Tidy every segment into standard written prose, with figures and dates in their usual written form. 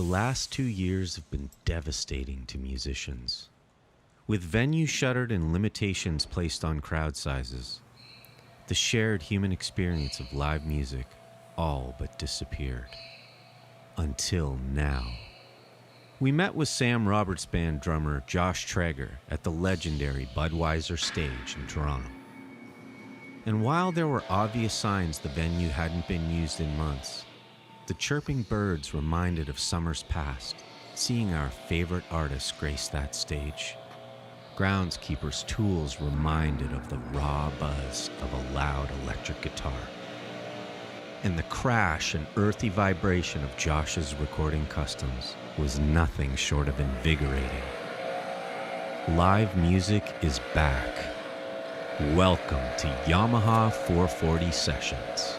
The last 2 years have been devastating to musicians. With venues shuttered and limitations placed on crowd sizes, the shared human experience of live music all but disappeared. Until now. We met with Sam Roberts' band drummer Josh Trager at the legendary Budweiser stage in Toronto. And while there were obvious signs the venue hadn't been used in months, the chirping birds reminded of summers past, seeing our favorite artists grace that stage. Groundskeepers' tools reminded of the raw buzz of a loud electric guitar. And the crash and earthy vibration of Josh's recording customs was nothing short of invigorating. Live music is back. Welcome to Yamaha 440 Sessions.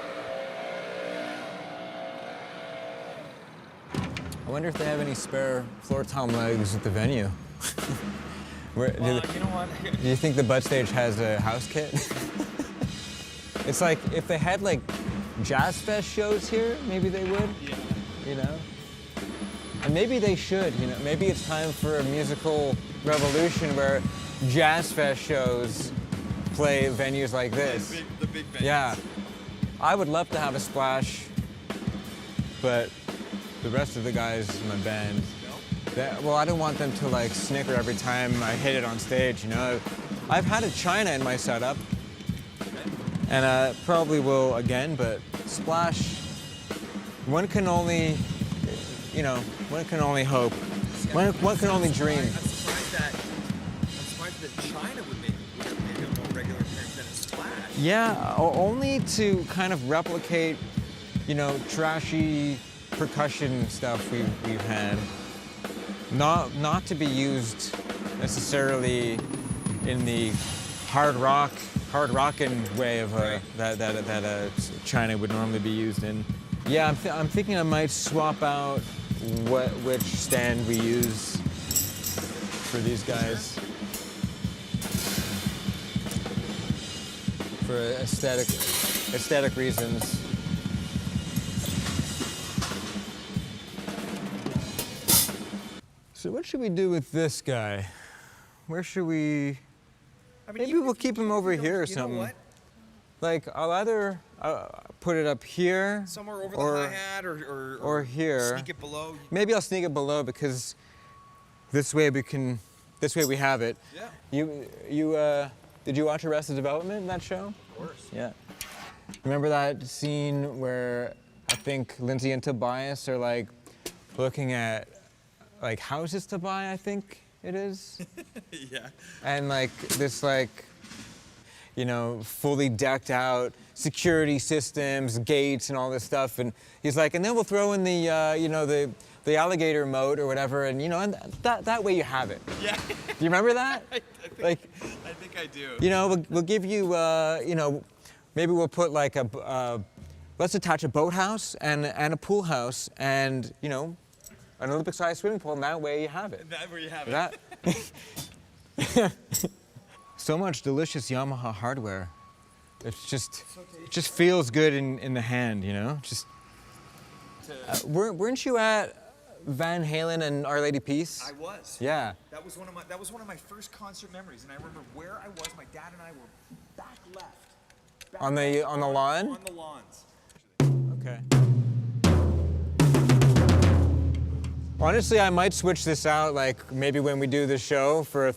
I wonder if they have any spare floor tom legs at the venue. You know what? Do you think the Bud stage has a house kit? It's like if they had like Jazz Fest shows here, maybe they would. Yeah. You know? And maybe they should, you know. Maybe it's time for a musical revolution where Jazz Fest shows play venues like this. The big venues. Yeah. I would love to have a splash, but the rest of the guys in my band, well, I don't want them to like snicker every time I hit it on stage, you know. I've had a China in my setup, and probably will again, but splash, one can only, you know, one can only hope. One can only dream. I'm surprised that China would make a more regular appearance than a splash. Yeah, only to kind of replicate, you know, trashy percussion stuff we've had. Not to be used necessarily in the hard rockin' way of that China would normally be used in. Yeah, I'm thinking I might swap out which stand we use for these guys for aesthetic reasons. So what should we do with this guy? Where should we? Maybe we'll keep him over here or something. You know what? Like I'll either put it up here, Somewhere over the hi-hat or here. Sneak it below. Maybe I'll sneak it below because this way we have it. Yeah. Did you watch Arrested Development in that show? Of course. Yeah. Remember that scene where I think Lindsay and Tobias are like looking at like houses to buy, I think it is. Yeah. And like this like, you know, fully decked out security systems, gates and all this stuff. And he's like, and then we'll throw in the, you know, the alligator moat or whatever. And, you know, and that way you have it. Yeah. Do you remember that? I think I do. You know, we'll give you, you know, maybe we'll put like let's attach a boathouse and a pool house and, you know, an Olympic-sized swimming pool, and that way you have it. That way you have it. So much delicious Yamaha hardware. It just feels good in the hand, you know? Weren't you at Van Halen and Our Lady Peace? I was. Yeah. That was one of my first concert memories, and I remember where I was. My dad and I were back left. On the lawn? On the lawns. Okay. Honestly, I might switch this out, like maybe when we do the show for a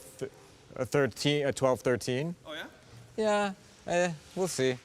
12-13. Oh yeah? Yeah, we'll see.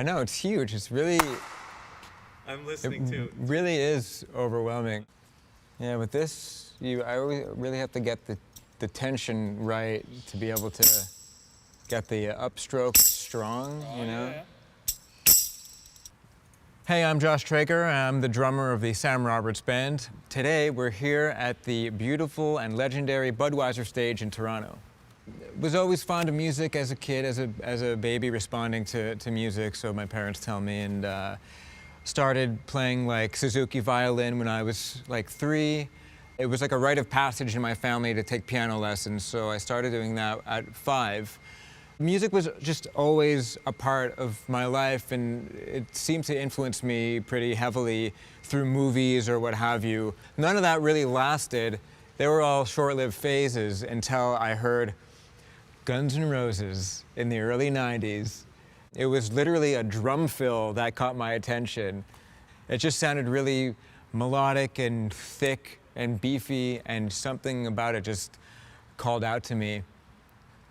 I know, it's huge. It's really, I'm listening too. really is overwhelming. Yeah, with this, I always really have to get the tension right to be able to get the upstroke strong, you know? Yeah. Hey, I'm Josh Trager. I'm the drummer of the Sam Roberts Band. Today, we're here at the beautiful and legendary Budweiser stage in Toronto. Was always fond of music as a kid, as a baby, responding to music, so my parents tell me, and started playing like Suzuki violin when I was like 3. It was like a rite of passage in my family to take piano lessons, so I started doing that at 5. Music was just always a part of my life, and it seemed to influence me pretty heavily through movies or what have you. None of that really lasted. They were all short-lived phases until I heard Guns N' Roses in the early 90s. It was literally a drum fill that caught my attention. It just sounded really melodic and thick and beefy, and something about it just called out to me.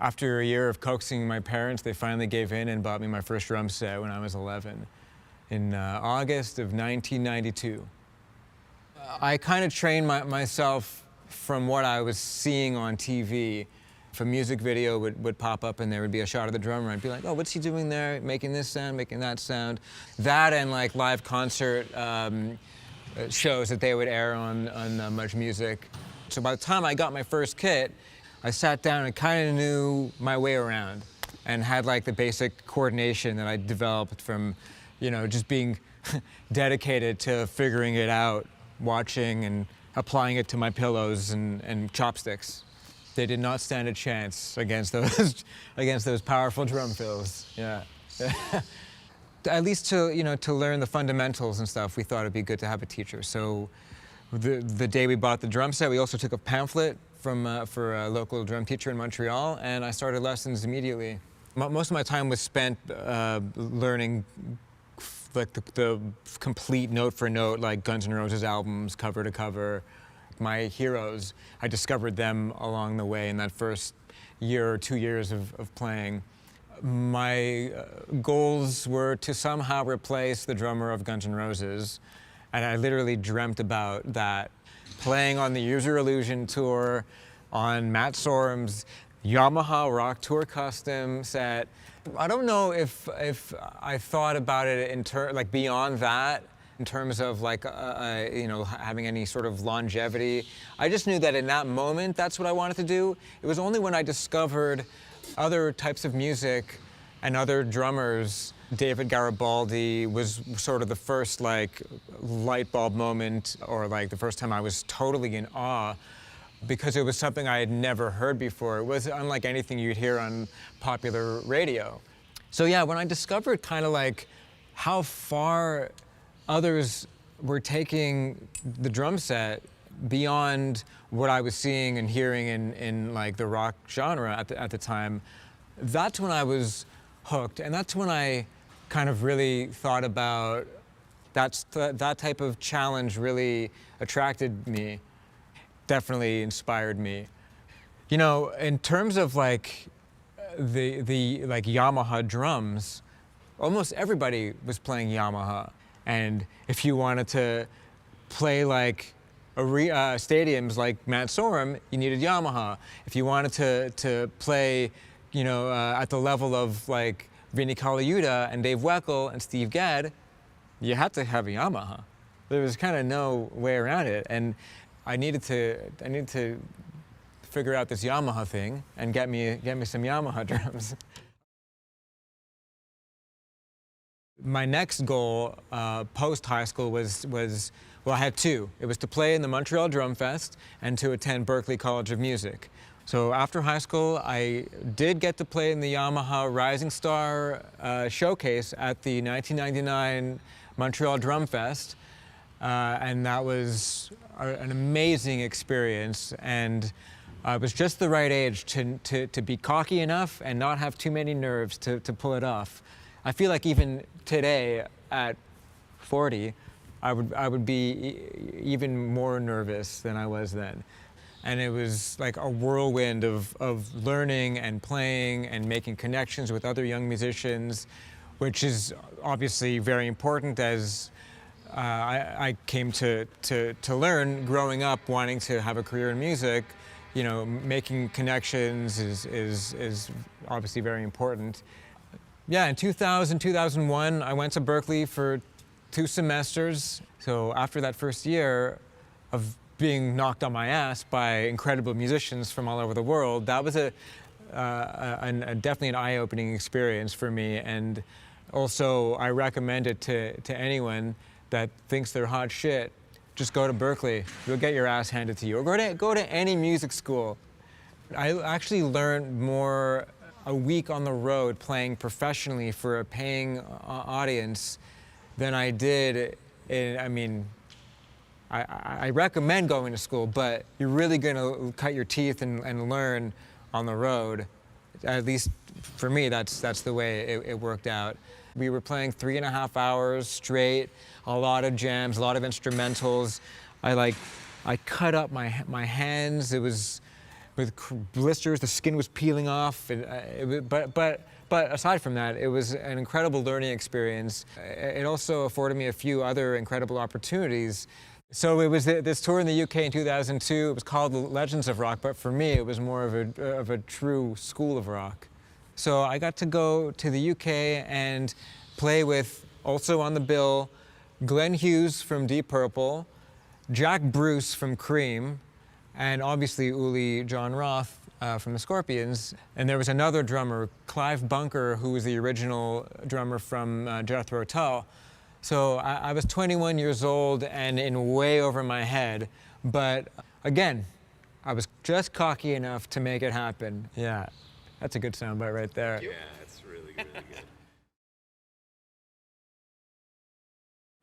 After a year of coaxing my parents, they finally gave in and bought me my first drum set when I was 11 in August of 1992. I kind of trained myself from what I was seeing on TV. If a music video would pop up and there would be a shot of the drummer, I'd be like, oh, what's he doing there? Making this sound, making that sound. That and like live concert shows that they would air on Much Music. So by the time I got my first kit, I sat down and kind of knew my way around and had like the basic coordination that I developed from, you know, just being dedicated to figuring it out, watching and applying it to my pillows and chopsticks. They did not stand a chance against those powerful drum fills. Yeah. At least to learn the fundamentals and stuff, we thought it'd be good to have a teacher. So the day we bought the drum set, we also took a pamphlet for a local drum teacher in Montreal, and I started lessons immediately. Most of my time was spent learning like the complete note for note, like Guns N' Roses albums, cover to cover. My heroes, I discovered them along the way in that first year or 2 years of playing. My goals were to somehow replace the drummer of Guns N' Roses, and I literally dreamt about that. Playing on the Use Your Illusion tour, on Matt Sorum's Yamaha Rock Tour Custom set. I don't know if I thought about it like beyond that, in terms of like having any sort of longevity. I just knew that in that moment, that's what I wanted to do. It was only when I discovered other types of music and other drummers. David Garibaldi was sort of the first like light bulb moment, or like the first time I was totally in awe, because it was something I had never heard before. It was unlike anything you'd hear on popular radio. So yeah, when I discovered kind of like how far others were taking the drum set beyond what I was seeing and hearing in like the rock genre at the time, that's when I was hooked, and that's when I kind of really thought about that type of challenge really attracted me, definitely inspired me. You know, in terms of like the like Yamaha drums, almost everybody was playing Yamaha. And if you wanted to play like stadiums like Matt Sorum, you needed Yamaha. If you wanted to play, you know, at the level of like Vinnie Colaiuta and Dave Weckl and Steve Gadd, you had to have a Yamaha. There was kind of no way around it, and I needed to figure out this Yamaha thing and get me some Yamaha drums. My next goal post high school was well, I had two. It was to play in the Montreal Drum Fest and to attend Berklee College of Music. So after high school, I did get to play in the Yamaha Rising Star showcase at the 1999 Montreal Drum Fest, and that was an amazing experience. And I was just the right age to be cocky enough and not have too many nerves to pull it off. I feel like even today, at 40, I would be even more nervous than I was then. And it was like a whirlwind of learning and playing and making connections with other young musicians. which is obviously very important as I came to learn growing up, wanting to have a career in music. You know, making connections is obviously very important. Yeah, in 2000, 2001, I went to Berklee for 2 semesters. So after that first year of being knocked on my ass by incredible musicians from all over the world, that was definitely an eye-opening experience for me. And also, I recommend it to anyone that thinks they're hot shit. Just go to Berklee. You'll get your ass handed to you. Or go to any music school. I actually learned more a week on the road playing professionally for a paying audience than I did I recommend going to school, but you're really going to cut your teeth and learn on the road. At least for me, that's the way it worked out. We were playing 3.5 hours straight, a lot of jams, a lot of instrumentals. I cut up my hands. It was with blisters. The skin was peeling off. But aside from that, it was an incredible learning experience. It also afforded me a few other incredible opportunities. So it was this tour in the UK in 2002. It was called Legends of Rock, but for me, it was more of a true school of rock. So I got to go to the UK and play with, also on the bill, Glenn Hughes from Deep Purple, Jack Bruce from Cream, and obviously Uli John Roth from the Scorpions. And there was another drummer, Clive Bunker, who was the original drummer from Jethro Tull. So I was 21 years old and in way over my head, but again, I was just cocky enough to make it happen. Yeah, that's a good soundbite right there. Yeah, that's really good.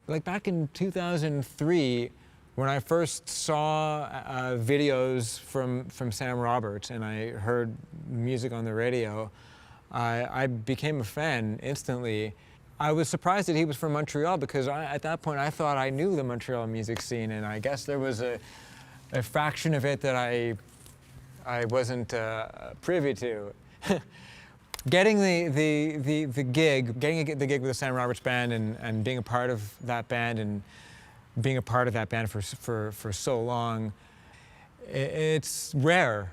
Like back in 2003, when I first saw videos from Sam Roberts and I heard music on the radio, I became a fan instantly. I was surprised that he was from Montreal because at that point I thought I knew the Montreal music scene, and I guess there was a fraction of it that I wasn't privy to. Getting the gig with the Sam Roberts band and being a part of that band and being a part of that band for so long, it's rare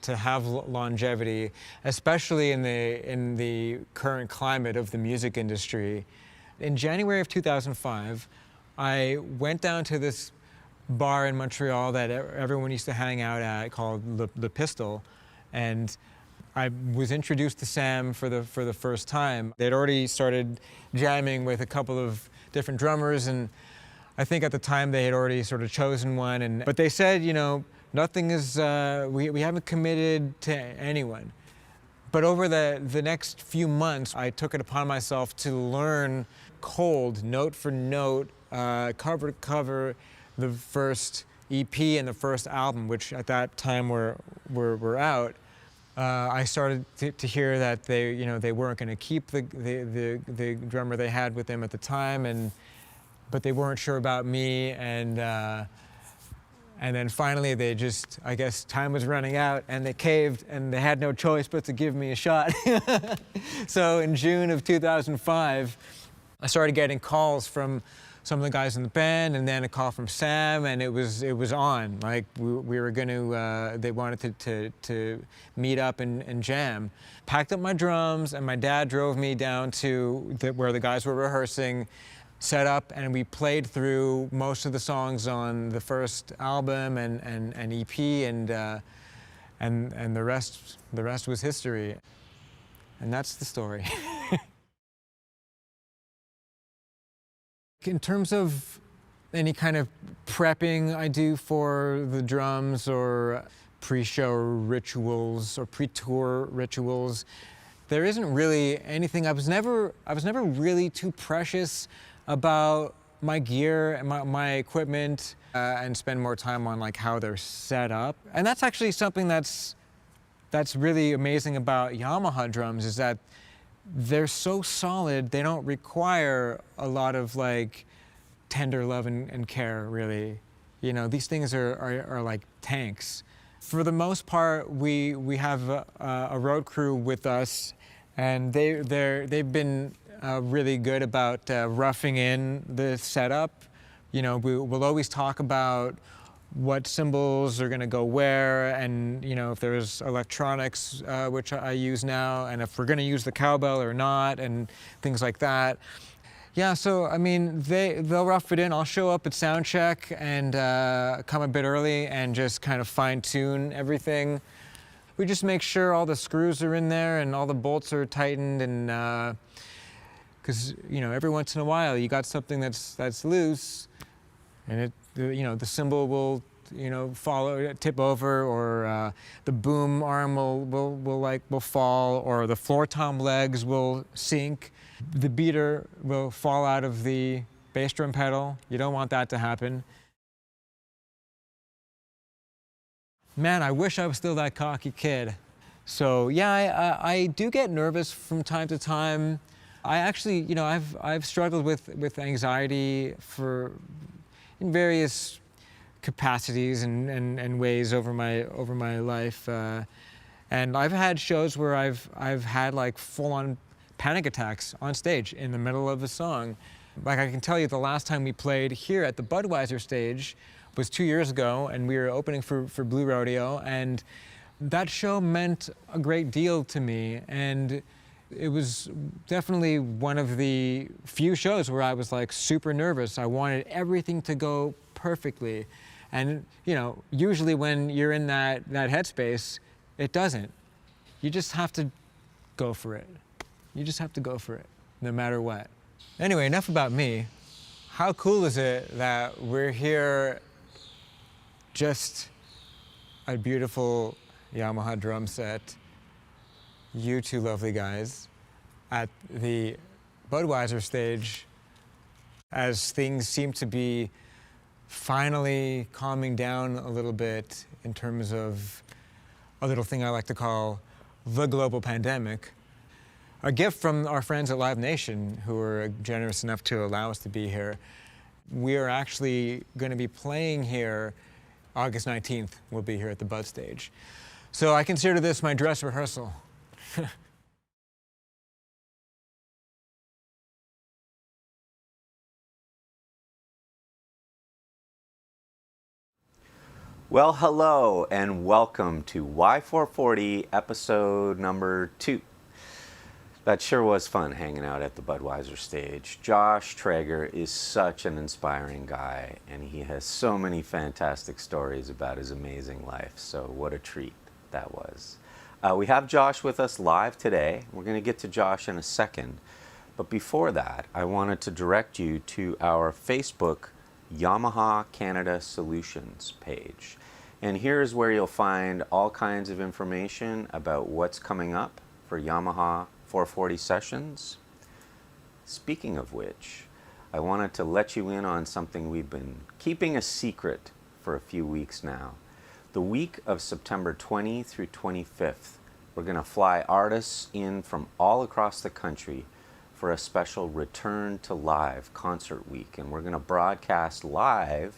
to have longevity, especially in the current climate of the music industry. In January of 2005, I went down to this bar in Montreal that everyone used to hang out at called Le Pistol, and I was introduced to Sam for the first time. They'd already started jamming with a couple of different drummers, and I think at the time they had already sort of chosen one. But they said, you know, nothing is, we haven't committed to anyone. But over the next few months, I took it upon myself to learn cold, note for note, cover to cover, the first EP and the first album, which at that time were out. I started to hear that they weren't going to keep the drummer they had with them at the time, but they weren't sure about me, and then finally they just, I guess time was running out and they caved and they had no choice but to give me a shot. So in June of 2005, I started getting calls from some of the guys in the band, and then a call from Sam, and it was on. Like we were going to, they wanted to meet up and jam. Packed up my drums, and my dad drove me down to where the guys were rehearsing, set up, and we played through most of the songs on the first album and EP, and the rest was history. And that's the story. In terms of any kind of prepping I do for the drums or pre-show rituals or pre-tour rituals, there isn't really anything. I was never really too precious about my gear and my equipment, and spend more time on like how they're set up. And that's actually something that's really amazing about Yamaha drums, is that they're so solid, they don't require a lot of like tender love and care, really. You know, these things are like tanks. For the most part, we have a road crew with us, and they've been really good about roughing in the setup. You know, we'll always talk about what cymbals are going to go where, and you know, if there's electronics, which I use now, and if we're going to use the cowbell or not, and things like that. Yeah, so I mean, they'll rough it in. I'll show up at sound check and come a bit early and just kind of fine tune everything. We just make sure all the screws are in there and all the bolts are tightened, and because you know, every once in a while you got something that's loose, and you know, the cymbal will, you know, tip over, or the boom arm will fall, or the floor tom legs will sink. The beater will fall out of the bass drum pedal. You don't want that to happen. Man, I wish I was still that cocky kid. So yeah, I do get nervous from time to time. I actually, you know, I've struggled with anxiety in various capacities and ways over my life, and I've had shows where I've had like full-on panic attacks on stage in the middle of a song. Like, I can tell you, the last time we played here at the Budweiser stage was 2 years ago, and we were opening for Blue Rodeo, and that show meant a great deal to me, and it was definitely one of the few shows where I was like super nervous. I wanted everything to go perfectly, and you know, usually when you're in that headspace, it doesn't. You just have to go for it. You just have to go for it, no matter what. Anyway, enough about me. How cool is it that we're here, just a beautiful Yamaha drum set, you two lovely guys, at the Budweiser stage, as things seem to be finally calming down a little bit in terms of a little thing I like to call the global pandemic. A gift from our friends at Live Nation, who were generous enough to allow us to be here. We are actually going to be playing here August 19th. We'll be here at the Bud stage. So I consider this my dress rehearsal. Well, hello and welcome to Y440 episode number 2. That sure was fun hanging out at the Budweiser stage. Josh Trager is such an inspiring guy, and he has so many fantastic stories about his amazing life. So what a treat that was. We have Josh with us live today. We're going to get to Josh in a second. But before that, I wanted to direct you to our Facebook Yamaha Canada Solutions page. And here's where you'll find all kinds of information about what's coming up for Yamaha 440 sessions. Speaking of which, I wanted to let you in on something we've been keeping a secret for a few weeks now. The week of September 20 through 25th, we're going to fly artists in from all across the country for a special Return to Live concert week, and we're going to broadcast live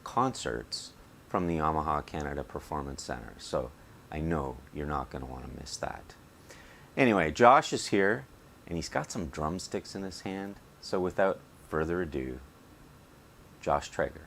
concerts from the Yamaha Canada Performance Center. So I know you're not going to want to miss that. Anyway, Josh is here, and he's got some drumsticks in his hand. So without further ado, Josh Trager.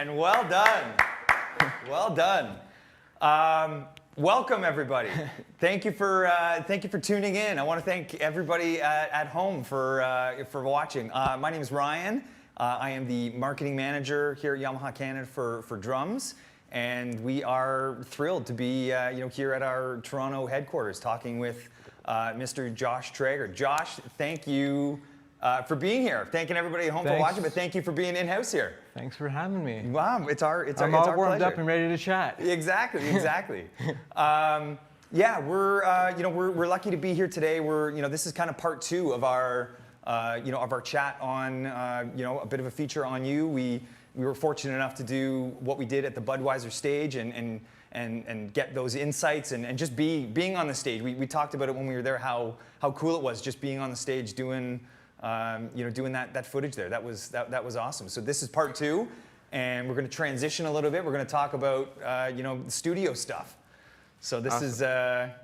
man. Well done. Well done. Welcome, everybody. Thank you for tuning in. I want to thank everybody at home for watching. My name is Ryan. I am the marketing manager here at Yamaha Canada for drums, and we are thrilled to be here at our Toronto headquarters talking with Mr. Josh Trager. Josh, thank you for being here. Thanking everybody at home for watching, but thank you for being in-house here. Thanks for having me. Wow, it's our I'm all warmed pleasure. up and ready to chat. Exactly. Yeah, we're lucky to be here today. This is kind of part 2 of our chat on a bit of a feature on you. We were fortunate enough to do what we did at the Budweiser stage and get those insights and just being on the stage. We talked about it when we were there, how cool it was just being on the stage doing that footage there. That was awesome. So this is part 2, and we're going to transition a little bit. We're going to talk about the studio stuff. So this Awesome.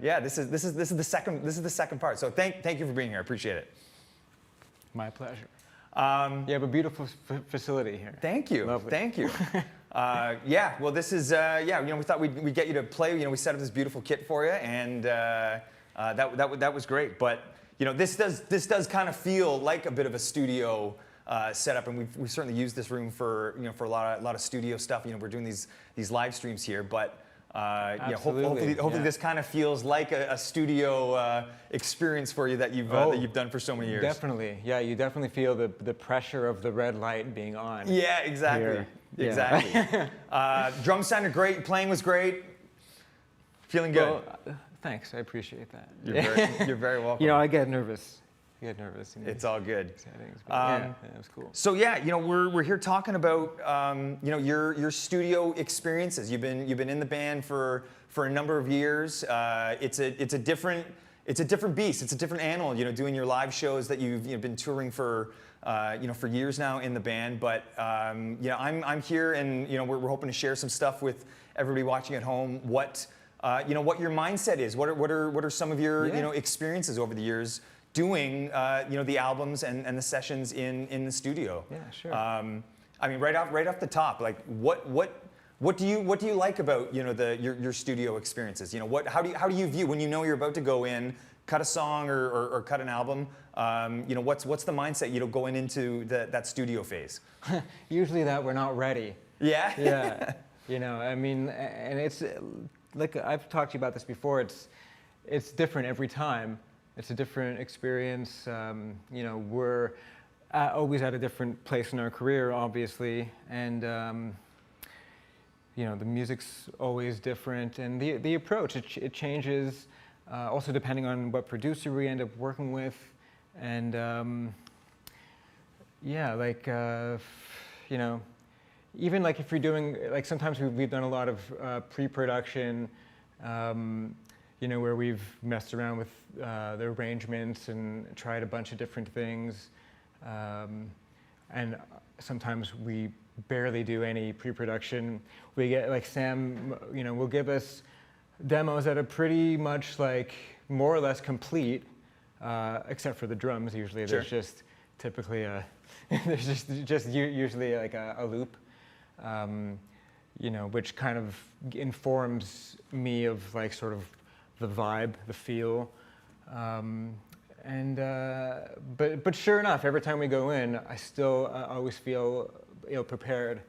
this is the second part. So thank you for being here. I appreciate it. My pleasure. You have a beautiful facility here. Thank you. Lovely. Thank you. Well, this is we thought we'd get you to play. We set up this beautiful kit for you, and that was great. But this does kind of feel like a bit of a studio setup, and we've certainly used this room for a lot of studio stuff. We're doing these live streams here, but hopefully this kind of feels like a studio experience for you that you've done for so many years. Definitely, yeah. You definitely feel the pressure of the red light being on. Yeah, exactly. Here. Yeah. Exactly. Drums sounded great. Playing was great. Feeling good. Well, thanks. I appreciate that. You're very welcome. I get nervous. It's all good. Settings, but it was cool. So we're here talking about your studio experiences. You've been in the band for a number of years. It's a different beast. It's a different animal. Doing your live shows that you've been touring for years now in the band. But I'm here, and we're hoping to share some stuff with everybody watching at home. What your mindset is. What are some of your experiences over the years doing the albums and the sessions in the studio? Yeah, sure. Right off the top, like what do you like about your studio experiences? How do you view when you're about to go in, cut a song or cut an album? What's the mindset going into that studio phase? Usually that we're not ready. Yeah. Yeah. And it's like I've talked to you about this before. It's different every time. It's a different experience. We're always at a different place in our career, obviously, and the music's always different, and the approach it changes, also depending on what producer we end up working with, and even like if you're doing sometimes we've done a lot of pre-production. Where we've messed around with the arrangements and tried a bunch of different things. And sometimes we barely do any pre-production. We get, Sam, will give us demos that are pretty much more or less complete, except for the drums usually. Sure. There's just typically there's just usually a loop. Which kind of informs me of sort of the vibe, the feel, but sure enough, every time we go in, I still always feel ill-prepared.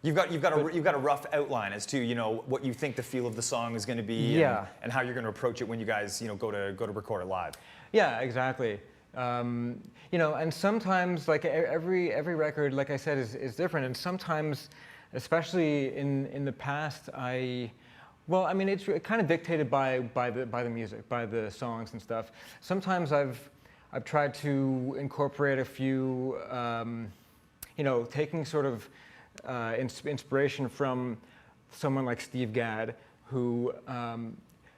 You've got a rough outline as to what you think the feel of the song is going to be, and how you're going to approach it when you guys go to record it live. Yeah, exactly. And sometimes every record, like I said, is different, and sometimes, especially in the past, it's kind of dictated by the music, by the songs and stuff. Sometimes I've tried to incorporate a few, taking sort of inspiration from someone like Steve Gadd, who, on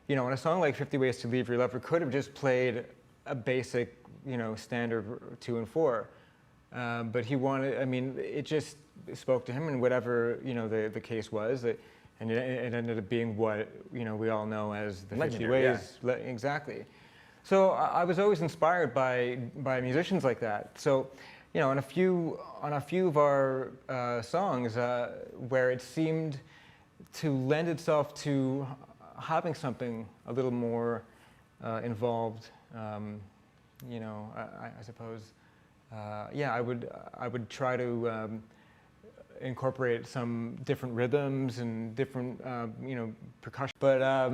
a song like 50 Ways to Leave Your Lover could have just played a basic, standard 2 and 4. But he wanted, it just spoke to him, and whatever, the case was, and it ended up being what, we all know as the 50 Ways. Yeah. Exactly. So I was always inspired by musicians like that. So, on a few of our songs where it seemed to lend itself to having something a little more involved. I suppose. I would try to incorporate some different rhythms and different, percussion. But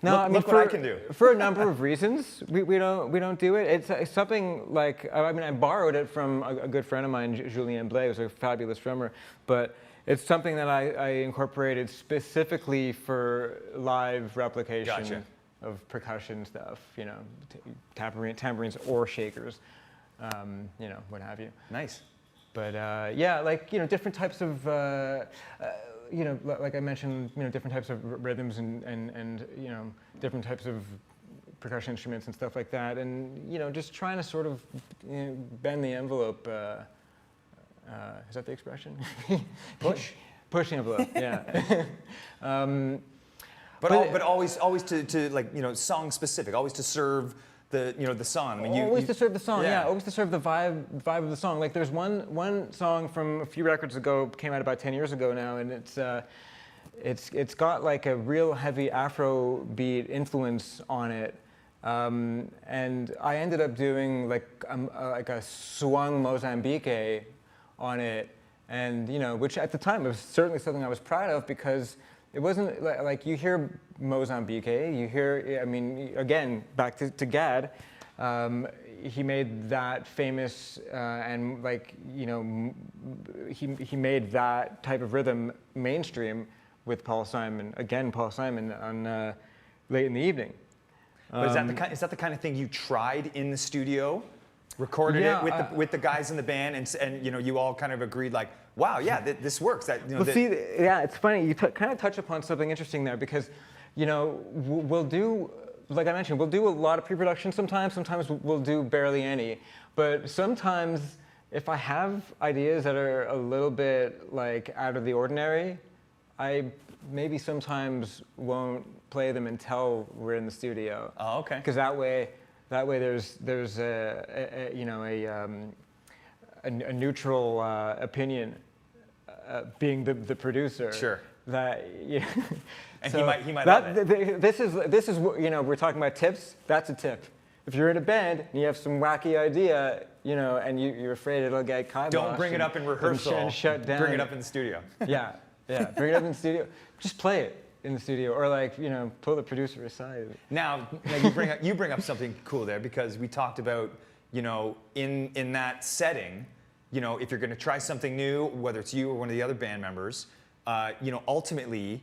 look what I can do. For a number of reasons, we don't do it. It's something like, I borrowed it from a good friend of mine, Julien Blais, who's a fabulous drummer. But it's something that I incorporated specifically for live replication. Gotcha. Of percussion stuff, tambourines or shakers, what have you. Nice. But different types of, like I mentioned, different types of rhythms and different types of percussion instruments and stuff like that, and just trying to sort of bend the envelope. Is that the expression? Push the envelope. Yeah. But always to song specific, always to serve the song. I mean, always to serve the song, yeah. always to serve the vibe of the song. Like there's one song from a few records ago, came out about 10 years ago now, and it's got like a real heavy Afro beat influence on it. And I ended up doing like a swung Mozambique on it, and which at the time was certainly something I was proud of, because it wasn't like you hear Mozambique, you hear, again, back to Gad, he made that famous, and he made that type of rhythm mainstream with Paul Simon on Late in the Evening. But is that the kind of thing you tried in the studio? Recorded it with the guys in the band, and you all kind of agreed like, wow, yeah, this works. It's funny. You kind of touch upon something interesting there, because we'll do, like I mentioned, we'll do a lot of pre-production sometimes. Sometimes we'll do barely any. But sometimes, if I have ideas that are a little bit like out of the ordinary, I maybe sometimes won't play them until we're in the studio. Oh, okay. Because that way there's a neutral opinion, being the producer. Sure. That and so he might love it. This is we're talking about tips. That's a tip. If you're in a band and you have some wacky idea, and you're afraid it'll get kiboshed. Don't bring it up in rehearsal. And shut down. Bring it up in the studio. Yeah. Bring it up in the studio. Just play it in the studio, or pull the producer aside. Now you bring up something cool there, because we talked about in that setting, if you're going to try something new, whether it's you or one of the other band members, ultimately,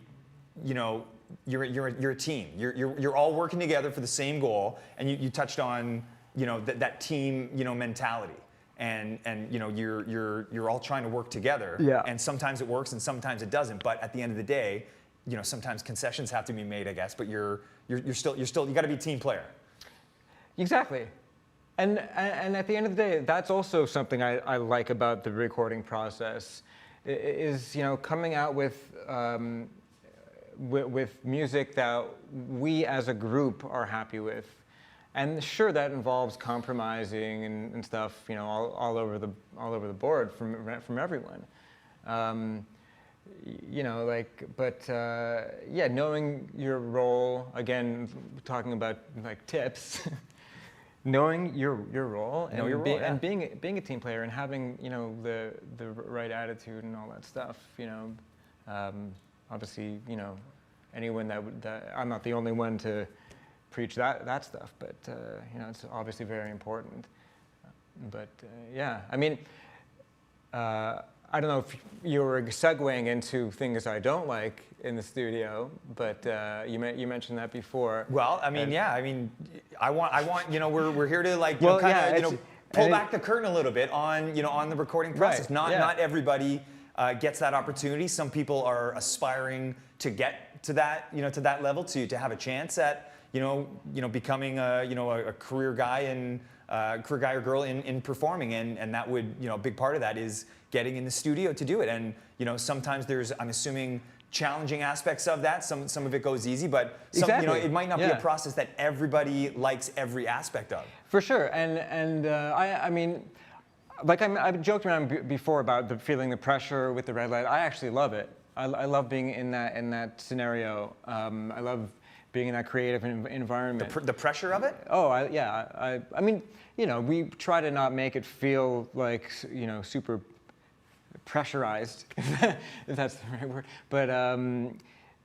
you're a team. You're all working together for the same goal, and you touched on that team mentality. And you're all trying to work together. Yeah. And sometimes it works and sometimes it doesn't. But at the end of the day, sometimes concessions have to be made, I guess. But you're still you got to be a team player. Exactly. And at the end of the day, that's also something I like about the recording process, is coming out with music that we as a group are happy with. And sure, that involves compromising and stuff, all over the board from everyone. Knowing your role, again, talking about like tips, knowing your role and being a team player and having the right attitude and all that stuff. Obviously, anyone that I'm not the only one to preach that stuff, but it's obviously very important. But I don't know if you were segueing into things I don't like in the studio, but you mentioned that before. Well, I want we're here to pull back the curtain a little bit on the recording process. Right, Not everybody gets that opportunity. Some people are aspiring to get to that to that level, to have a chance at becoming a career guy or girl in performing, and that would a big part of that is getting in the studio to do it. And sometimes there's, I'm assuming, challenging aspects of that. Some of it goes easy, but it might not be a process that everybody likes every aspect of. For sure, and like I've joked around before about feeling the pressure with the red light. I actually love it. I love being in that scenario. I love being in that creative environment. The pressure of it? Oh, I mean, you know, we try to not make it feel like, you know, super pressurized, if that's the right word. But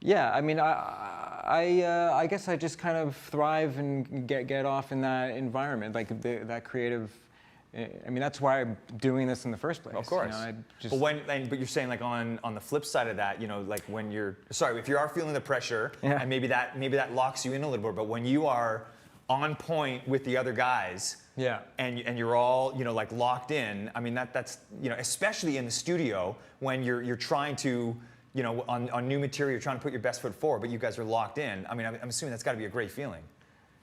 yeah, I mean, I guess I just kind of thrive and get off in that environment, like that creative. I mean, that's why I'm doing this in the first place. Of course. You know, But you're saying, like, on the flip side of that, you know, like when you're if you are feeling the pressure, yeah. and maybe that locks you in a little bit, but when you are on point with the other guys, yeah, and you're all, you know, like locked in. I mean, that's, you know, especially in the studio when you're trying to, you know, on new material, you're trying to put your best foot forward, but you guys are locked in. I mean, I'm assuming that's got to be a great feeling.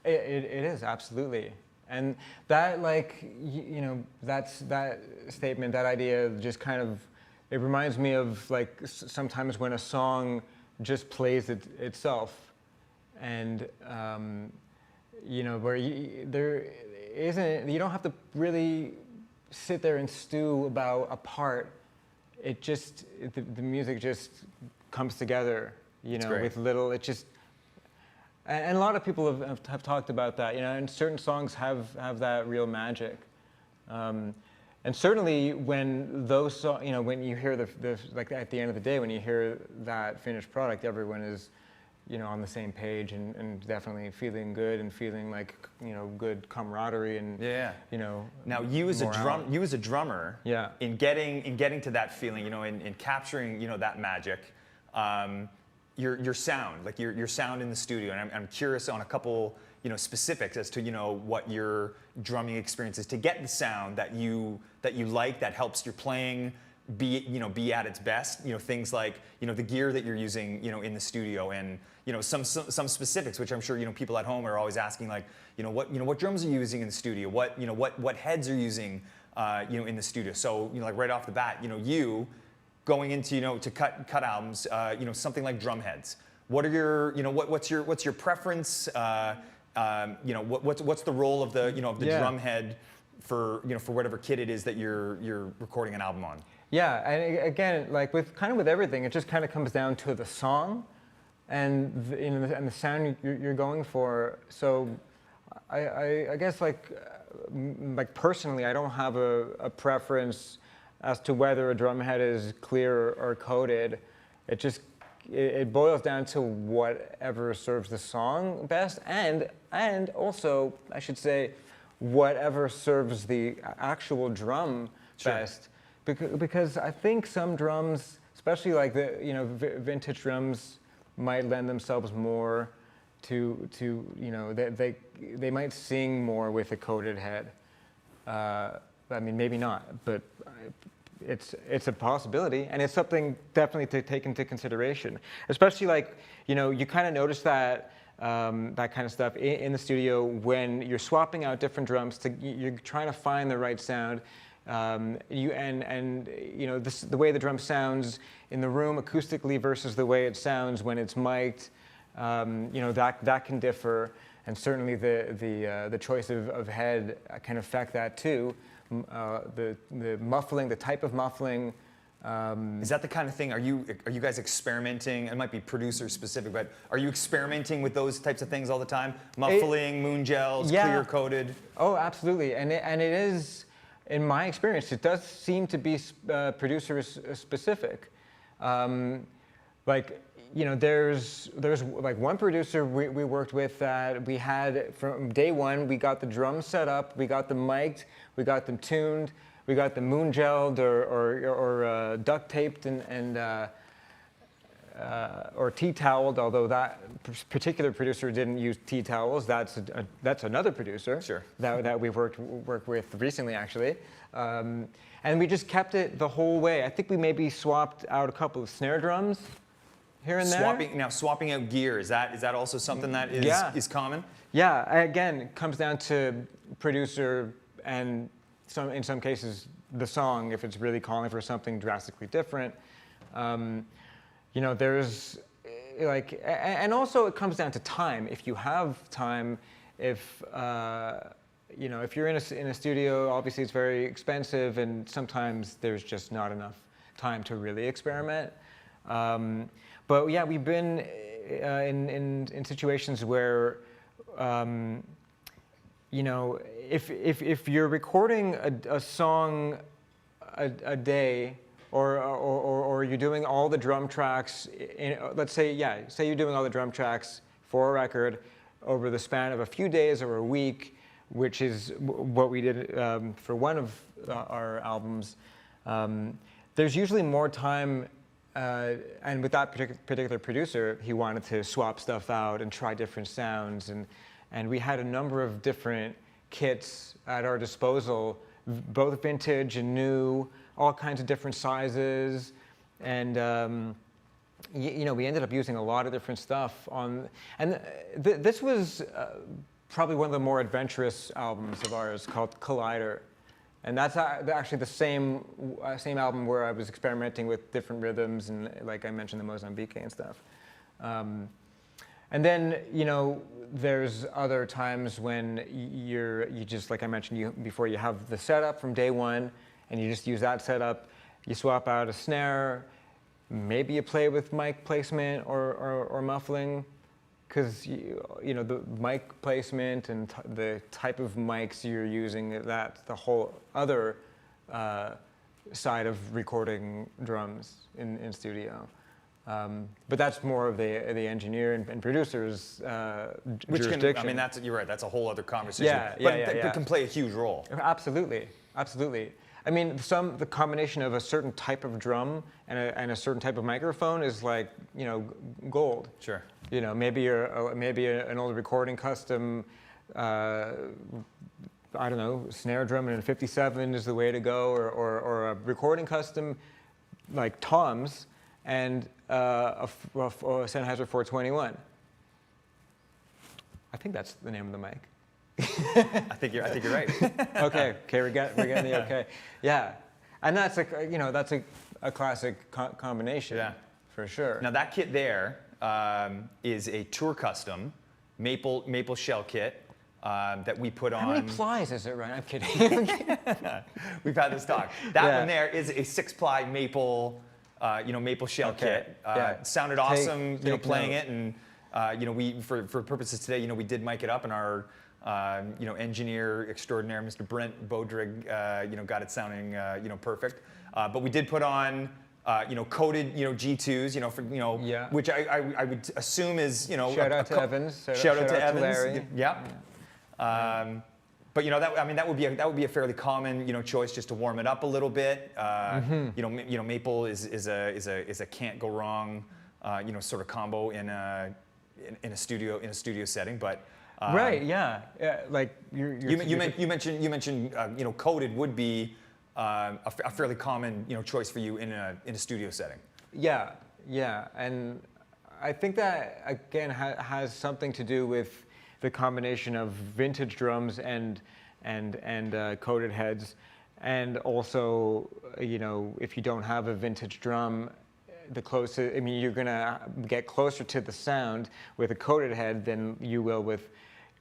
It is, absolutely. And that, like, you know, that statement, that idea just kind of, it reminds me of, like, sometimes when a song just plays itself. And, you know, where you don't have to really sit there and stew about a part. It just, the music just comes together, you know, with little, it just, and a lot of people have talked about that, you know, and certain songs have that real magic. And certainly when those songs, you know, when you hear the like at the end of the day, when you hear that finished product, everyone is, you know, on the same page and definitely feeling good and feeling like, you know, good camaraderie and, you know. Now you as a drummer, yeah, in getting to that feeling, you know, in capturing, you know, that magic, your sound, like your sound in the studio, and I'm curious on a couple, you know, specifics as to, you know, what your drumming experience is to get the sound that you like, that helps your playing be at its best. You know, things like, you know, the gear that you're using, you know, in the studio, and, you know, some specifics, which I'm sure, you know, people at home are always asking, like, what drums are you using in the studio? What heads are you using, you know, in the studio? So, you know, like right off the bat, you know, you going into, you know, to cut albums, you know, something like drum heads. What are your, you know, what's your preference? You know, what's the role of the, you know, of the drum head for, you know, for whatever kit it is that you're recording an album on? Yeah, and again, like with everything, it just kind of comes down to the song, and the sound you're going for. So, I guess like personally, I don't have a preference as to whether a drum head is clear or coated. It boils down to whatever serves the song best, and also, I should say, whatever serves the actual drum best. Because I think some drums, especially like the, you know, vintage drums, might lend themselves more to you know, they might sing more with a coated head. I mean, maybe not, but it's a possibility, and it's something definitely to take into consideration. Especially like, you know, you kind of notice that that kind of stuff in the studio when you're swapping out different drums. You're trying to find the right sound. You know, the way the drum sounds in the room acoustically versus the way it sounds when it's mic'd, you know, that can differ, and certainly the choice of head can affect that too. The muffling, the type of muffling. Is that the kind of thing? Are you guys experimenting? It might be producer specific, but are you experimenting with those types of things all the time? Muffling, moon gels, clear coated. Oh, absolutely, and it is. In my experience, it does seem to be producer specific. Like, you know, there's like one producer we worked with that we had from day one. We got the drums set up, we got them mic'd, we got them tuned, we got them moon gelled or duct taped and or tea toweled. Although that particular producer didn't use tea towels. That's another producer that we worked with recently, actually. And we just kept it the whole way. I think we maybe swapped out a couple of snare drums here and there. Swapping out gear, is that also something that is common? Yeah, again, it comes down to producer and in some cases the song, if it's really calling for something drastically different. You know, there's like, and also it comes down to time. If you have time, if you know, if you're in a studio, obviously it's very expensive, and sometimes there's just not enough time to really experiment. But yeah, we've been in situations where, you know, if you're recording a song a day, or you're doing all the drum tracks, let's say, say you're doing all the drum tracks for a record over the span of a few days or a week, which is what we did for one of our albums. There's usually more time, and with that particular producer, he wanted to swap stuff out and try different sounds, and we had a number of different kits at our disposal, both vintage and new, all kinds of different sizes, and you know, we ended up using a lot of different stuff on, and this was probably one of the more adventurous albums of ours, called Collider. And that's actually the same album where I was experimenting with different rhythms, and like I mentioned, the Mozambique and stuff. And then, you know, there's other times when you just, like I mentioned before, you have the setup from day one, and you just use that setup. You swap out a snare, maybe you play with mic placement or muffling, because you know, the mic placement and the type of mics you're using, that's the whole other side of recording drums in studio. But that's more of the engineer and producer's jurisdiction. I mean, you're right, that's a whole other conversation. But it can play a huge role. Absolutely, absolutely. I mean, the combination of a certain type of drum and a certain type of microphone is like, you know, gold. Sure. You know, maybe an old recording custom, I don't know, snare drum in a 57 is the way to go, or a recording custom like Tom's and a Sennheiser 421. I think that's the name of the mic. I think you're right. Okay, we're getting the okay. Yeah, and that's a classic combination. Yeah, for sure. Now that kit there is a tour custom maple shell kit that we put on. How many plies is it, Ryan? I'm kidding. We've had this talk. That one there is a 6-ply maple, maple shell kit. Sounded awesome, playing it, and we for purposes today, we did mic it up, and our engineer extraordinaire, Mr. Brent Bodrig, got it sounding, perfect. But we did put on, coated, G2s, which I would assume is, Shout out to Evans. Shout out to Evans. Larry. Yeah. But that would be a fairly common, choice just to warm it up a little bit. Maple is a can't go wrong, sort of combo in a studio setting, but. Right. Yeah. Like you mentioned coated would be a fairly common choice for you in a studio setting. Yeah. Yeah. And I think that again has something to do with the combination of vintage drums and coated heads, and also if you don't have a vintage drum, you're gonna get closer to the sound with a coated head than you will with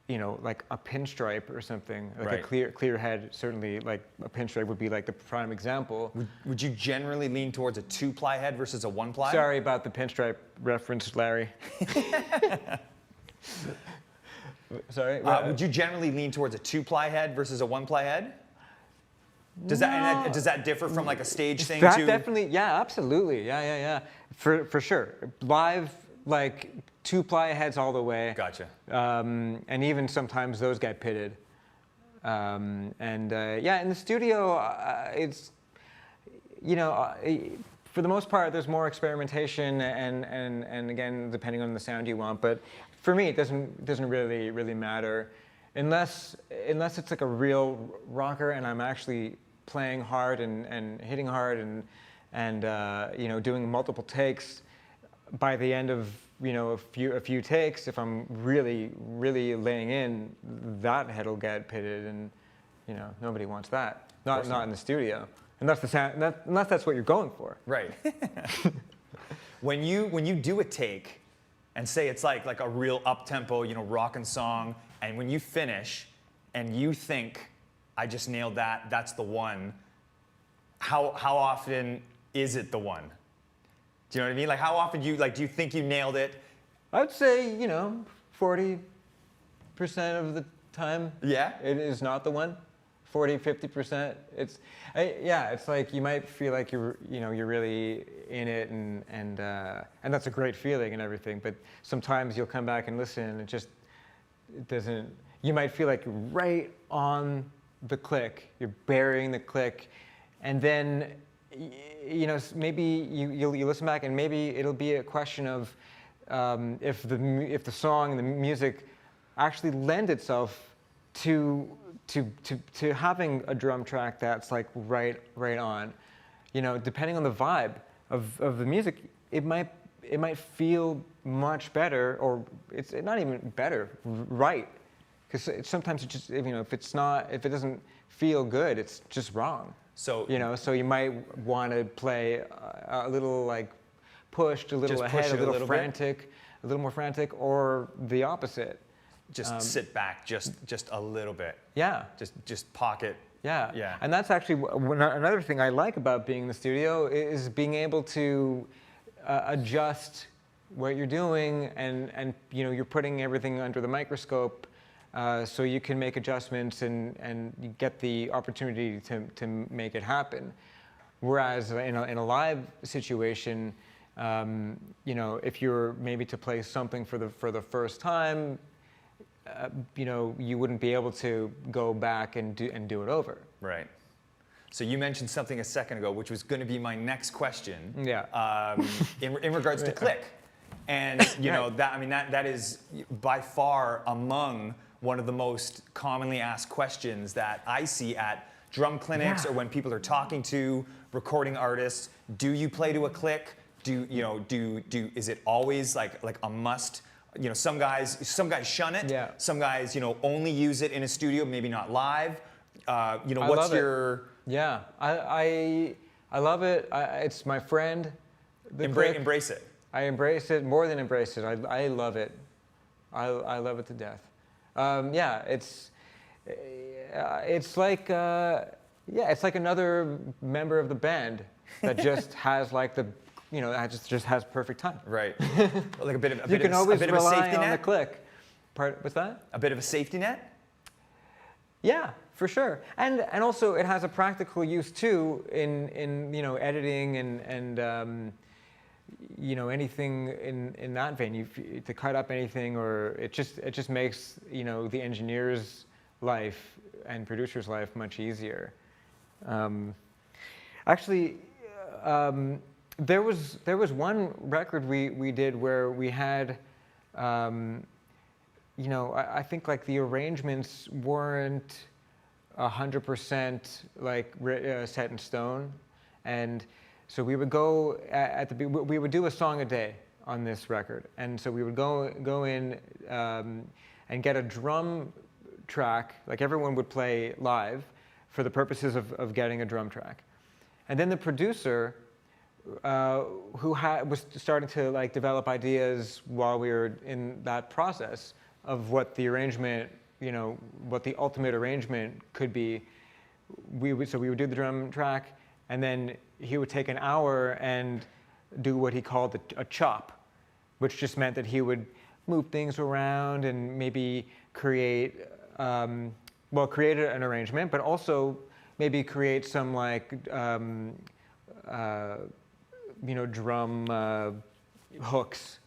like a pinstripe or something, like a clear head. Certainly, like a pinstripe would be like the prime example. Would you generally lean towards a 2-ply head versus a 1-ply? Sorry about the pinstripe reference, Larry. Sorry. Would you generally lean towards a 2-ply head versus a 1-ply head? Does that differ from like a stage thing that too? Definitely, yeah, absolutely, yeah, for sure. Live, like 2-ply heads all the way. Gotcha. And even sometimes those get pitted. In the studio, it's for the most part, there's more experimentation and again, depending on the sound you want. But for me, it doesn't really matter, unless it's like a real rocker and I'm actually playing hard and hitting hard and doing multiple takes. By the end of a few takes, if I'm really laying in, that head will get pitted, and nobody wants that. Not in the studio, unless that's what you're going for. Right. When you do a take, and say it's like a real up tempo rockin' song, and when you finish, and you think, I just nailed that, that's the one, how often is it the one? Do you know what I mean? Like how often do you think you nailed it? I'd say, 40% of the time. Yeah? It is not the one. 40, 50%. It's like you might feel like you're really in it, and that's a great feeling and everything. But sometimes you'll come back and listen, and it doesn't. You might feel like you're right on the click. You're burying the click, and then maybe you listen back, and maybe it'll be a question of if the song and the music actually lend itself to having a drum track that's like right on. Depending on the vibe of the music, it might feel much better, or it's not even better, right? Because sometimes it just, if it doesn't feel good, it's just wrong. So so you might want to play a little like pushed, a little ahead, a little frantic, a little more frantic, or the opposite. Just sit back just a little bit. Yeah. Just pocket. Yeah. Yeah. And that's actually another thing I like about being in the studio is being able to adjust what you're doing, and you're putting everything under the microscope, so you can make adjustments and you get the opportunity to make it happen. Whereas in a live situation, if you're maybe to play something for the first time, you wouldn't be able to go back and do it over. Right. So you mentioned something a second ago, which was going to be my next question. Yeah. In regards to click, and that is by far among one of the most commonly asked questions that I see at drum clinics or when people are talking to recording artists. Do you play to a click? Is it always like a must? Some guys shun it. Yeah. Some guys, only use it in a studio, maybe not live. What's your? Yeah, I love it. It's my friend. Embrace it. I embrace it, more than embrace it. I love it. I love it to death. It's like it's like another member of the band that just has like the. Just has perfect time. Right. Like a bit of a you can always bit of a rely safety on net. the click. What's that? A bit of a safety net. Yeah, for sure. And also it has a practical use too in editing and anything in that vein. To cut up anything, or it just makes the engineer's life and producer's life much easier. There was one record we did where we had, I think like the arrangements weren't 100% like set in stone, and so we would go we would do a song a day on this record, and so we would go in and get a drum track, like everyone would play live, for the purposes of getting a drum track, and then the producer. Who was starting to like develop ideas while we were in that process of what the arrangement, what the ultimate arrangement could be. We would do the drum track, and then he would take an hour and do what he called a chop, which just meant that he would move things around and maybe create an arrangement, but also maybe create some like drum hooks.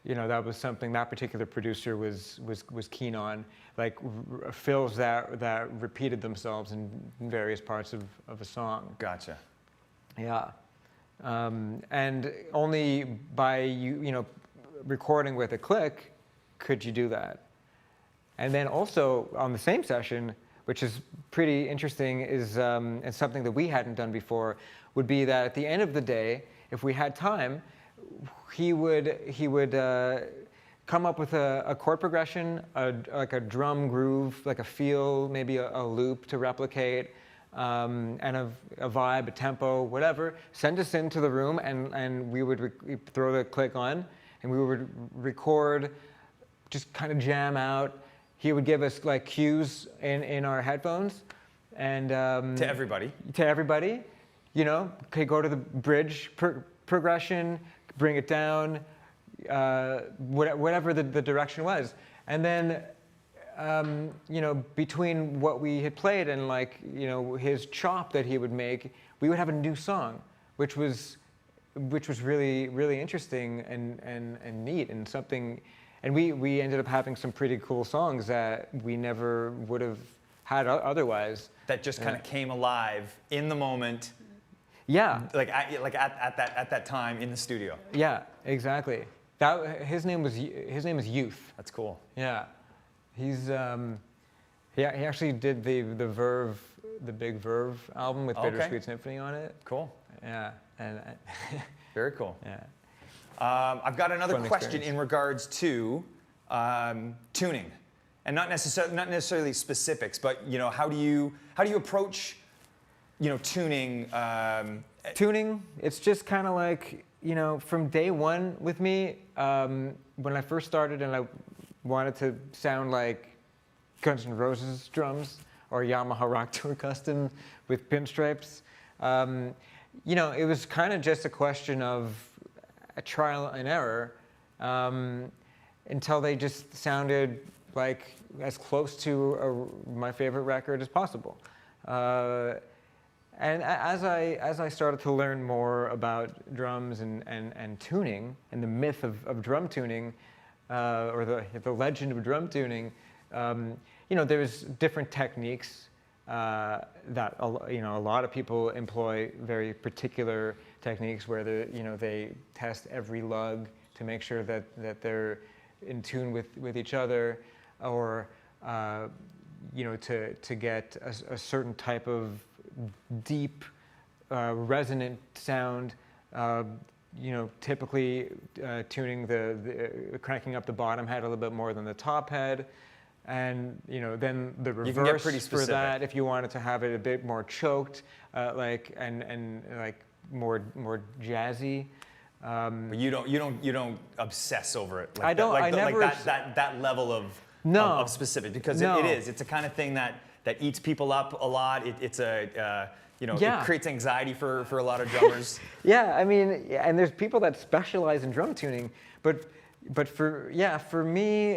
That was something that particular producer was keen on, like fills that repeated themselves in various parts of a song. Gotcha. Yeah, and only by recording with a click could you do that. And then also on the same session, which is pretty interesting, is and something that we hadn't done before, would be that at the end of the day, if we had time, he would come up with a chord progression, like a drum groove, like a feel, maybe a loop to replicate, and a vibe, a tempo, whatever. Send us into the room, and we would throw the click on, and we would record, just kind of jam out, he would give us like cues in our headphones, and To everybody. to everybody, you know, okay, go to the bridge progression, bring it down, whatever the direction was. And then, you know, between what we had played and like, you know, his chop that he would make, we would have a new song, which was really, really interesting and neat and something. And we ended up having some pretty cool songs that we never would have had otherwise. That just kind of came alive in the moment. Yeah. Like at that time in the studio. Yeah, exactly. His name is Youth. That's cool. Yeah, he's he actually did the Verve, the big Verve album with Okay. Bittersweet Symphony on it. Cool. Yeah, and Very cool. yeah. I've got another Fun question experience. in regards to tuning, and not necessarily specifics, but you know, how do you approach, you know, tuning? Tuning, it's just kind of like, you know, from day one with me, when I first started and I wanted to sound like Guns N' Roses drums or Yamaha Rock Tour Custom with pinstripes, you know, it was kind of just a question of a trial and error until they just sounded like as close to my favorite record as possible. And as I started to learn more about drums and tuning and the myth of drum tuning, or the legend of drum tuning, you know, there's different techniques that you know, a lot of people employ very particular techniques where they test every lug to make sure that they're in tune with each other, or you know, to get a certain type of deep, resonant sound. You know, typically tuning cranking up the bottom head a little bit more than the top head, and you know, then the You can get reverse pretty for that if you wanted to have it a bit more choked, like and like more jazzy. But you don't obsess over it. Like I don't. I never. Like that level of No. of specific, because No. it is. It's a kind of thing that eats people up a lot. It's a you know, Yeah. it creates anxiety for a lot of drummers. Yeah, I mean, and there's people that specialize in drum tuning, but for me,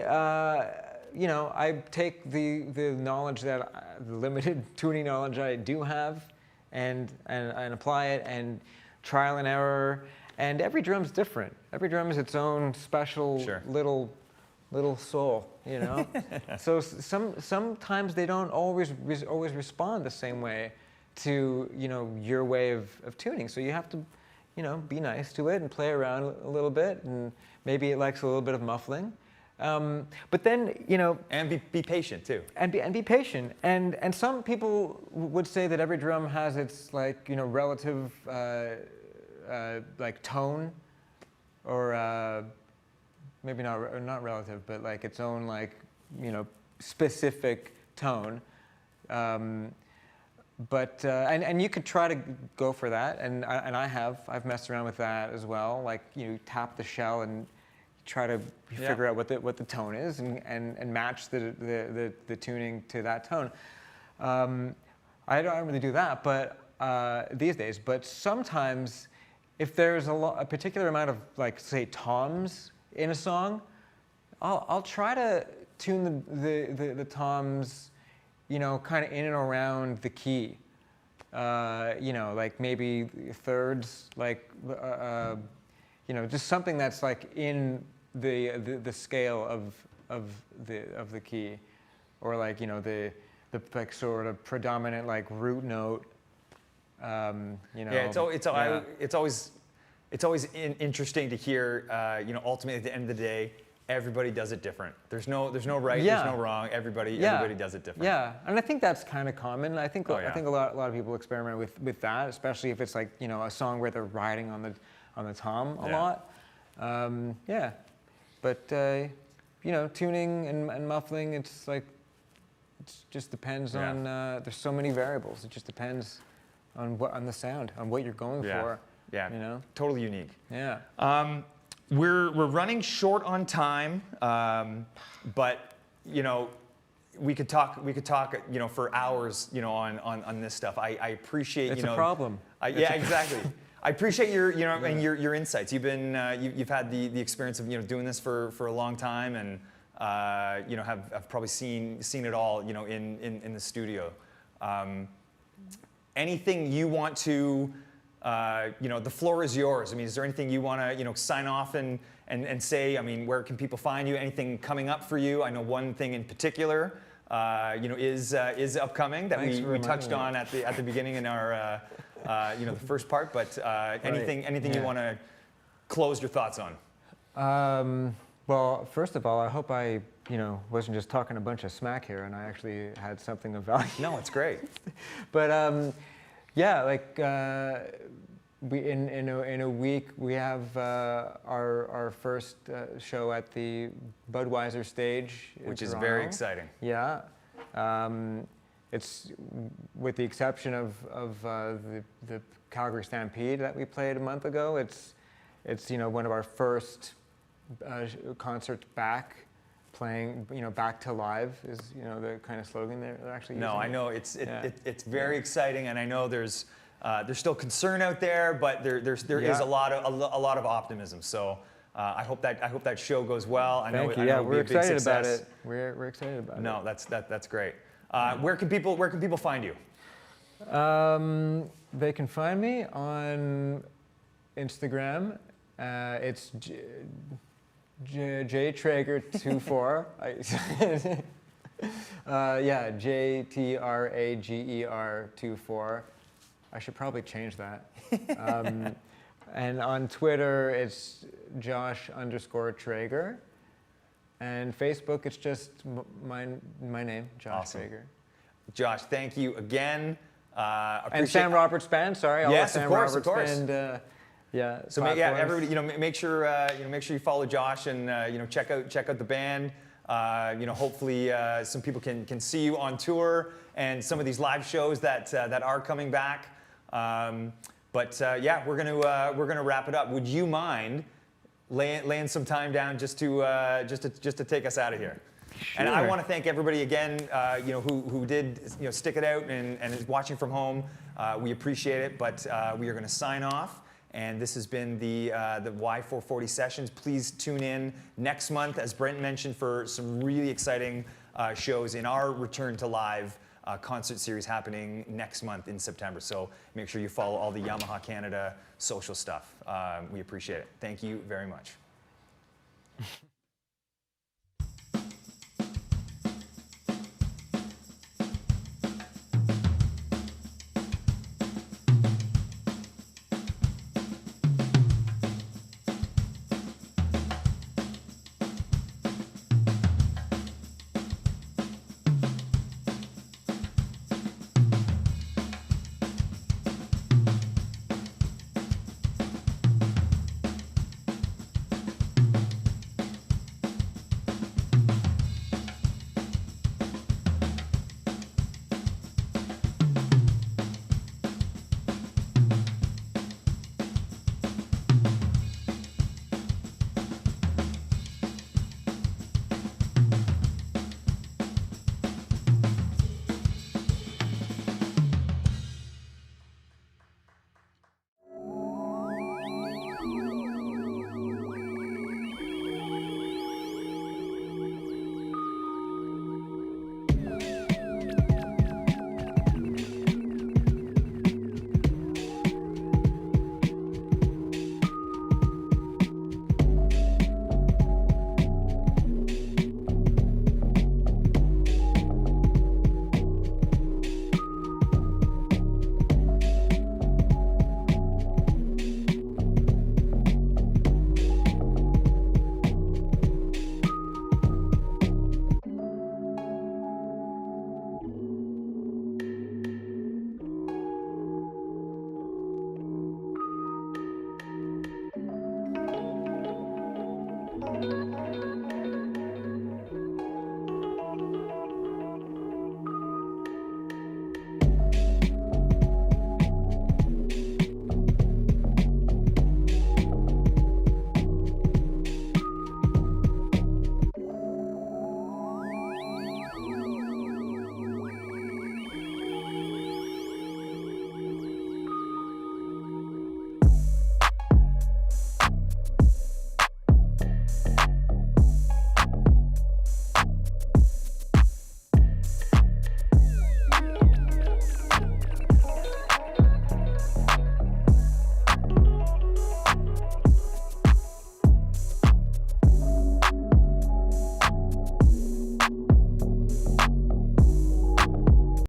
you know, I take the knowledge that the limited tuning knowledge I do have, and apply it, and trial and error. And every drum's different. Every drum is its own special Sure. little soul, you know. So sometimes they don't always respond the same way to, you know, your way of tuning. So you have to, you know, be nice to it and play around a little bit, and maybe it likes a little bit of muffling. But then, you know, And be patient too. and be patient. And some people would say that every drum has its, like, you know, relative like tone, or maybe not relative, but like its own, like, you know, specific tone. But you could try to go for that, and I've messed around with that as well. Like, you tap the shell and try to figure out what the tone is, and match the tuning to that tone. I don't really do that, but these days. But sometimes, if there's a particular amount of, like, say, toms in a song, I'll try to tune the toms, you know, kind of in and around the key. You know, like maybe thirds, like you know, just something that's like in the scale of the key, or like, you know, the like sort of predominant, like, root note. You know. Yeah, it's always interesting to hear. You know, ultimately at the end of the day, everybody does it different. There's no right, Yeah. there's no wrong. Everybody does it different. Yeah, and I think that's kind of common. I think Oh, yeah. I think a lot of people experiment with that, especially if it's like, you know, a song where they're riding on the tom a Yeah. lot. Yeah, but you know, tuning and muffling, it's like, it just depends Yeah. on. There's so many variables. It just depends on the sound, on what you're going Yeah. for. Yeah. You know. Totally unique. Yeah. We're running short on time, but you know, we could talk, you know, for hours, you know, on this stuff. I appreciate, It's you know. a problem. Yeah, exactly. I appreciate your, you know, and your insights. You've been, you've had the experience of, you know, doing this for a long time, and you know, have probably seen it all, you know, in the studio. Anything you want to, you know, the floor is yours. I mean, is there anything you want to, you know, sign off and say? I mean, where can people find you? Anything coming up for you? I know one thing in particular, you know, is upcoming that we touched on at the beginning in our, you know, the first part. But anything you want to close your thoughts on? Well, first of all, I hope I, you know, wasn't just talking a bunch of smack here, and I actually had something of value. No, it's great. But yeah, like we in a week we have our first show at the Budweiser stage, in Which is Toronto. very exciting. Yeah, it's with the exception of the Calgary Stampede that we played a month ago. It's you know, one of our first concerts back, playing, you know, back to live is, you know, the kind of slogan they're actually using. No, I know it's very exciting, and I know there's still concern out there, but there is a lot of optimism. So I hope that show goes well. Thank you. Yeah, we're excited about it. We're excited about it. No, that's great. Where can people find you? They can find me on Instagram. It's J Trager 24. Yeah, JTRAGER 24. I should probably change that. And on Twitter, it's Josh_Trager. And Facebook, it's just my name, Josh Awesome. Trager. Josh, thank you again. And Sam Roberts Band, sorry. All Yes, the Sam of course, Roberts of course. Band, yeah. So everybody, you know, make sure you follow Josh, and you know, check out the band. You know, hopefully some people can see you on tour and some of these live shows that are coming back. But yeah, we're gonna wrap it up. Would you mind laying some time down just to take us out of here? Sure. And I want to thank everybody again, you know, who did, you know, stick it out and is watching from home. We appreciate it, but we are going to sign off. And this has been the Y440 sessions. Please tune in next month, as Brent mentioned, for some really exciting shows in our return to live concert series happening next month in September. So make sure you follow all the Yamaha Canada social stuff. We appreciate it. Thank you very much.